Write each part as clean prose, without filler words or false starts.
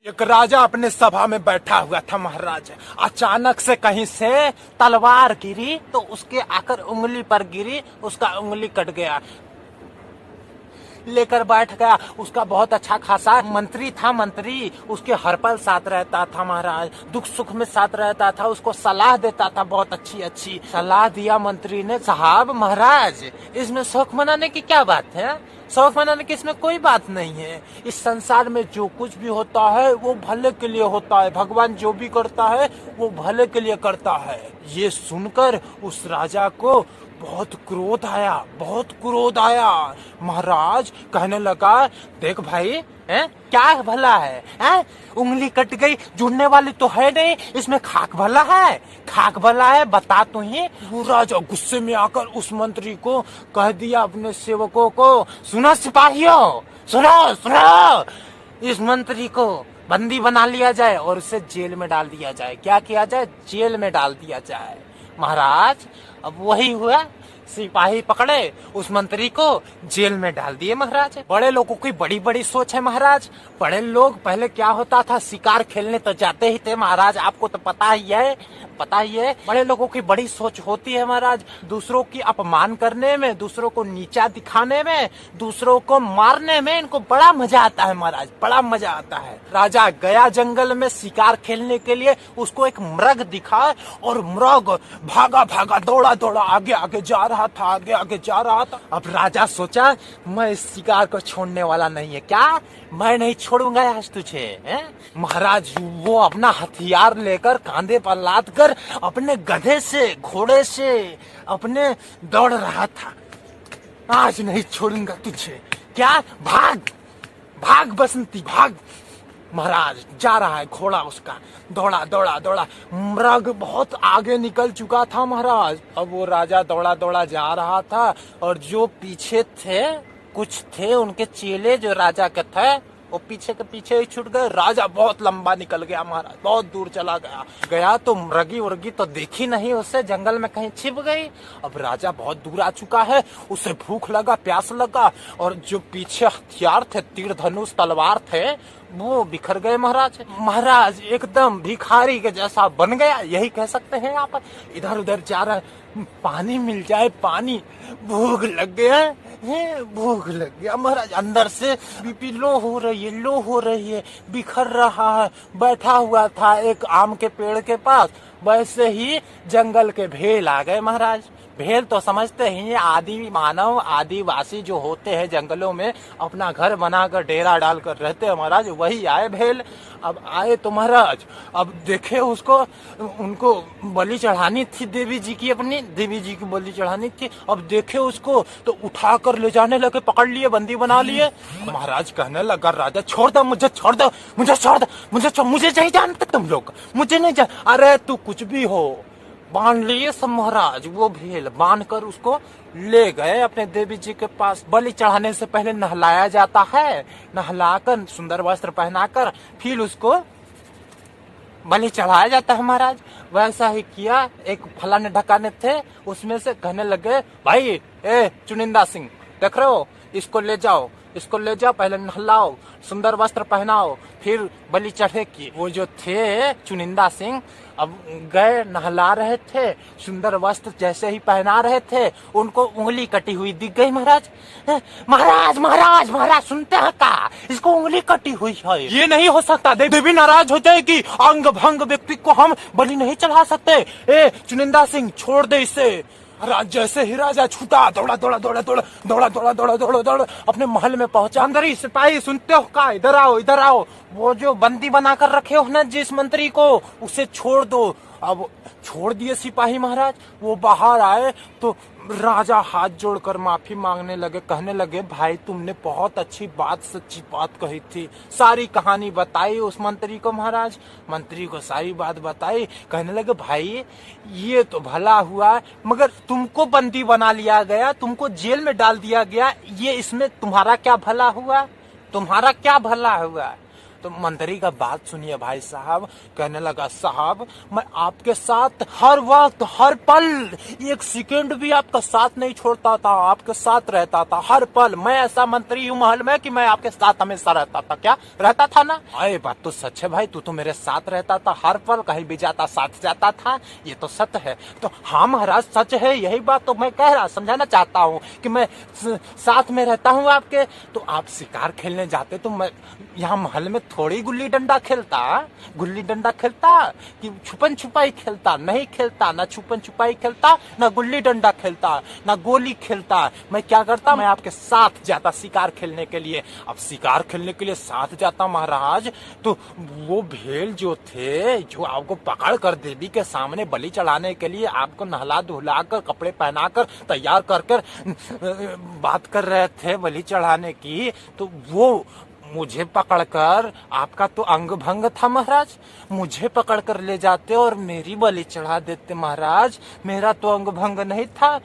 एक राजा अपने सभा में बैठा हुआ था महाराज। अचानक से कहीं से तलवार गिरी तो उसके आकर उंगली पर गिरी, उसका उंगली कट गया। लेकर बैठ गया। उसका बहुत अच्छा खासा मंत्री था। मंत्री उसके हर पल साथ रहता था महाराज, दुख सुख में साथ रहता था, उसको सलाह देता था, बहुत अच्छी अच्छी सलाह दिया मंत्री ने। साहब महाराज, इसमें शौक मनाने की क्या बात है? शौक मनाने की इसमें कोई बात नहीं है। इस संसार में जो कुछ भी होता है वो भले के लिए होता है। भगवान जो भी करता है वो भले के लिए करता है। ये सुनकर उस राजा को बहुत क्रोध आया, बहुत क्रोध आया। महाराज कहने लगा, देख भाई, क्या भला है? उंगली कट गई, जुड़ने वाली तो है नहीं, इसमें खाक भला है? खाक भला है, बता तू ही। वो राजा गुस्से में आकर उस मंत्री को कह दिया, अपने सेवकों को, सुनो सिपाहियों, सुनो सुनो, इस मंत्री को बंदी बना लिया जाए और उसे जेल में डाल दिया जाए। क्या किया जाए? जेल में डाल दिया जाए। महाराज अब वही हुआ, सिपाही पकड़े उस मंत्री को जेल में डाल दिए। महाराज बड़े लोगों की बड़ी बड़ी सोच है महाराज। बड़े लोग पहले क्या होता था, शिकार खेलने तो जाते ही थे महाराज, आपको तो पता ही है, पता ही है। बड़े लोगों की बड़ी सोच होती है महाराज, दूसरों की अपमान करने में, दूसरों को नीचा दिखाने में, दूसरों को मारने में इनको बड़ा मजा आता है महाराज, बड़ा मजा आता है। राजा गया जंगल में शिकार खेलने के लिए, उसको एक मृग दिखा और मृग भागा भागा दौड़ा दौड़ा आगे आगे जा रहा था, आगे आगे जा रहा था। अब राजा सोचा, मैं इस शिकार को छोड़ने वाला नहीं है। क्या? मैं नहीं छोड़ूंगा आज तुझे। महाराज वो अपना हथियार लेकर कांधे पर लाद कर अपने गधे से, घोड़े से अपने दौड़ रहा था। आज नहीं छोड़ूंगा तुझे। क्या? भाग भाग बसंती भाग। महाराज जा रहा है, घोड़ा उसका दौड़ा दौड़ा दौड़ा, मृग बहुत आगे निकल चुका था महाराज। अब वो राजा दौड़ा दौड़ा जा रहा था और जो पीछे थे, कुछ थे उनके चेले जो राजा के थे, वो पीछे के पीछे ही छूट गए। राजा बहुत लंबा निकल गया महाराज, बहुत दूर चला गया तो मृगी उर्गी तो देखी नहीं उसे, जंगल में कहीं छिप गई। अब राजा बहुत दूर आ चुका है, उसे भूख लगा, प्यास लगा, और जो पीछे हथियार थे, तीर धनुष तलवार थे, वो बिखर गए महाराज। महाराज एकदम भिखारी के जैसा बन गया, यही कह सकते हैं आप। इधर उधर जा रहा है, पानी मिल जाए, पानी, भूख लग गया है, भूख लग गया महाराज। अंदर से बीपी लो हो रही है, लो हो रही है, बिखर रहा है। बैठा हुआ था एक आम के पेड़ के पास, वैसे ही जंगल के भेल आ गए महाराज। भेल तो समझते ही, आदि मानव आदिवासी जो होते हैं जंगलों में अपना घर बनाकर डेरा डालकर रहते हैं महाराज, वही आए भेल। अब आए तो महाराज अब देखे उसको, उनको बलि चढ़ानी थी देवी जी की, अपनी देवी जी की बलि चढ़ानी थी। अब देखे उसको तो उठा कर ले जाने लगे, पकड़ लिए, बंदी बना लिए। महाराज कहने लगा, राजा छोड़ दो मुझे, छोड़ दो मुझे, छोड़ दो मुझे, मुझे नहीं जानते तुम लोग, मुझे नहीं जान। अरे तू कुछ भी हो, बांध लिए सब महाराज। वो भेल बांध कर उसको ले गए अपने देवी जी के पास। बलि चढ़ाने से पहले नहलाया जाता है, नहलाकर सुंदर वस्त्र पहनाकर फिर उसको बलि चढ़ाया जाता है महाराज। वैसा ही किया। एक फलाने ढकाने थे, उसमें से कहने लगे, भाई चुनिंदा सिंह, देख रहे हो, इसको ले जाओ, इसको ले जाओ, पहले नहलाओ, सुंदर वस्त्र पहनाओ, फिर बलि चढ़ेगी। वो जो थे चुनिंदा सिंह, अब गए, नहला रहे थे, सुंदर वस्त्र जैसे ही पहना रहे थे, उनको उंगली कटी हुई दिख गई महाराज। महाराज महाराज महाराज, सुनते हैं का? इसको उंगली कटी हुई है, ये नहीं हो सकता, देवी नाराज हो जाएगी, अंग भंग व्यक्ति को हम बलि नहीं चढ़ा सकते। चुनिंदा सिंह छोड़ दे इसे। राज जैसे ही राजा छूटा, दौड़ा दौड़ा दौड़ा दौड़ा दौड़ा दौड़ा दौड़ा दौड़ा दौड़ा अपने महल में पहुंचा। अंदर ही सिपाही, सुनते हो का? इधर आओ, इधर आओ, वो जो बंदी बनाकर रखे हो ना जिस मंत्री को, उसे छोड़ दो। अब छोड़ दिए सिपाही महाराज। वो बाहर आए तो राजा हाथ जोड़कर माफी मांगने लगे, कहने लगे, भाई तुमने बहुत अच्छी बात, सच्ची बात कही थी। सारी कहानी बताई उस मंत्री को महाराज, मंत्री को सारी बात बताई। कहने लगे, भाई ये तो भला हुआ, मगर तुमको बंदी बना लिया गया, तुमको जेल में डाल दिया गया, ये इसमें तुम्हारा क्या भला हुआ? तुम्हारा क्या भला हुआ? तो मंत्री का बात सुनिए भाई साहब। कहने लगा साहब मैं आपके साथ हर वक्त हर पल एक सेकंड भी आपका साथ नहीं छोड़ता था, आपके साथ रहता था हर पल। मैं ऐसा मंत्री हूँ महल में कि मैं आपके साथ हमेशा रहता था। क्या रहता था ना? अरे बात तो सच है भाई, तू तो मेरे साथ रहता था हर पल, कहीं भी जाता साथ जाता था, ये तो सत्य है। तो हाँ महाराज सच है, यही बात तो मैं कह रहा समझाना चाहता हूँ कि मैं साथ में रहता हूँ आपके। तो आप शिकार खेलने जाते तो मैं यहाँ महल में थोड़ी गुल्ली डंडा खेलता, गुल्ली डंडा खेलता कि छुपन छुपाई खेलता? नहीं खेलता, ना छुपन छुपाई खेलता, ना गुल्ली डंडा खेलता, ना गोली खेलता। मैं क्या करता, मैं आपके साथ जाता शिकार खेलने के लिए। अब शिकार खेलने के लिए साथ जाता महाराज, तो वो भेल जो थे जो आपको पकड़ कर देवी के सामने बलि चढ़ाने के लिए आपको नहला धुला कर कपड़े पहनाकर तैयार कर कर बात कर रहे थे बलि चढ़ाने की, तो वो मुझे पकड़कर, आपका तो अंग भंग था महाराज, मुझे पकड़कर ले जाते और मेरी बलि चढ़ा देते महाराज। मेरा तो अंग भंग नहीं था।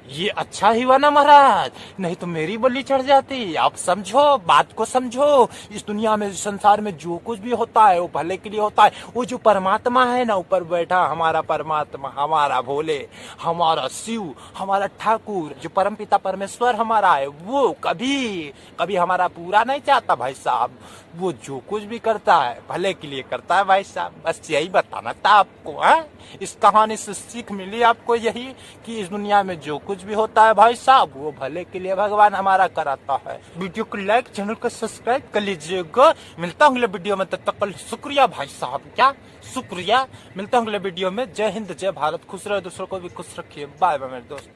ये अच्छा ही हुआ ना महाराज, नहीं तो मेरी बलि चढ़ जाती। आप समझो, बात को समझो। इस दुनिया में संसार में जो कुछ भी होता है वो भले के लिए होता है। वो जो परमात्मा है ना ऊपर बैठा, हमारा परमात्मा, हमारा भोले, हमारा शिव, हमारा ठाकुर, जो परमपिता परमेश्वर हमारा है, वो कभी कभी हमारा पूरा नहीं चाहता भाई साहब। वो जो कुछ भी करता है भले के लिए करता है भाई साहब। बस यही बताना था आपको। है इस कहानी से सीख मिली आपको यही कि इस दुनिया में जो कुछ भी होता है भाई साहब वो भले के लिए भगवान हमारा कराता है। वीडियो को लाइक, चैनल को सब्सक्राइब कर लीजिएगा। मिलता हूँ अगले वीडियो में, तब तक के लिए शुक्रिया भाई साहब। क्या शुक्रिया। मिलता हूँ अगले वीडियो में। जय हिंद, जय भारत। खुश रहे, दूसरों को भी खुश रखिए। बाय बाय मेरे दोस्त।